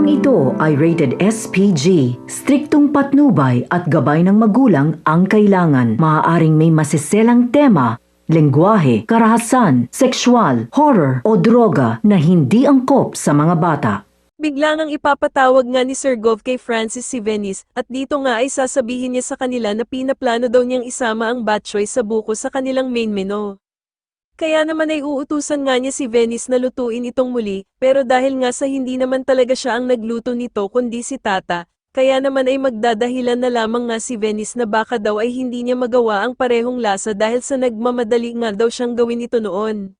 Programang ito ay rated SPG. Striktong patnubay at gabay ng magulang ang kailangan. Maaaring may masiselang tema, lengguwahe, karahasan, sexual, horror o droga na hindi angkop sa mga bata. Bigla ngang ipapatawag nga ni Sir Gov kay Francis si Venice at dito nga ay sasabihin niya sa kanila na pinaplano daw niyang isama ang batchoy sa buko sa kanilang main menu. Kaya naman ay uutusan nga niya si Venice na lutuin itong muli, pero dahil nga sa hindi naman talaga siya ang nagluto nito kundi si Tata, kaya naman ay magdadahilan na lamang nga si Venice na baka daw ay hindi niya magawa ang parehong lasa dahil sa nagmamadali nga daw siyang gawin ito noon.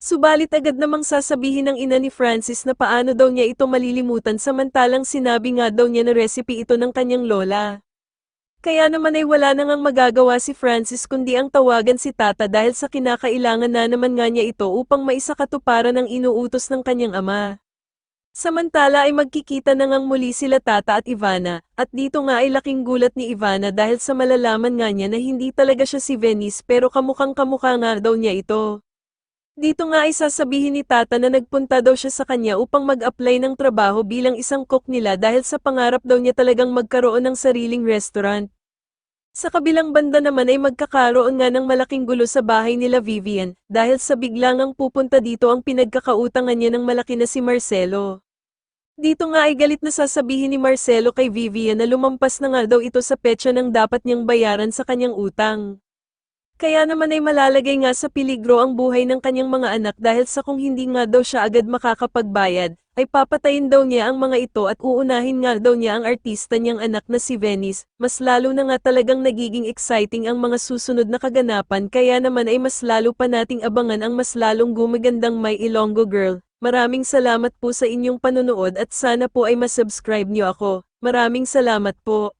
Subalit agad namang sasabihin ng ina ni Francis na paano daw niya ito malilimutan samantalang sinabi nga daw niya na recipe ito ng kanyang lola. Kaya naman ay wala na ngang magagawa si Francis kundi ang tawagan si Tata dahil sa kinakailangan na naman nga niya ito upang maisakatuparan ang inuutos ng kanyang ama. Samantala ay magkikita na ngang muli sila Tata at Ivana, at dito nga ay laking gulat ni Ivana dahil sa malalaman nga niya na hindi talaga siya si Venice pero kamukhang kamukha nga daw niya ito. Dito nga ay sasabihin ni Tata na nagpunta daw siya sa kanya upang mag-apply ng trabaho bilang isang cook nila dahil sa pangarap daw niya talagang magkaroon ng sariling restaurant. Sa kabilang banda naman ay magkakaroon nga ng malaking gulo sa bahay nila Vivian dahil sa biglangang pupunta dito ang pinagkakautangan niya ng malaki na si Marcelo. Dito nga ay galit na sasabihin ni Marcelo kay Vivian na lumampas na nga daw ito sa petsa ng dapat niyang bayaran sa kanyang utang. Kaya naman ay malalagay nga sa peligro ang buhay ng kanyang mga anak dahil sa kung hindi nga daw siya agad makakapagbayad, ay papatayin daw niya ang mga ito at uunahin nga daw niya ang artista niyang anak na si Venice. Mas lalo na nga talagang nagiging exciting ang mga susunod na kaganapan kaya naman ay mas lalo pa nating abangan ang mas lalong gumagandang My Ilonggo Girl. Maraming salamat po sa inyong panonood at sana po ay masubscribe niyo ako. Maraming salamat po.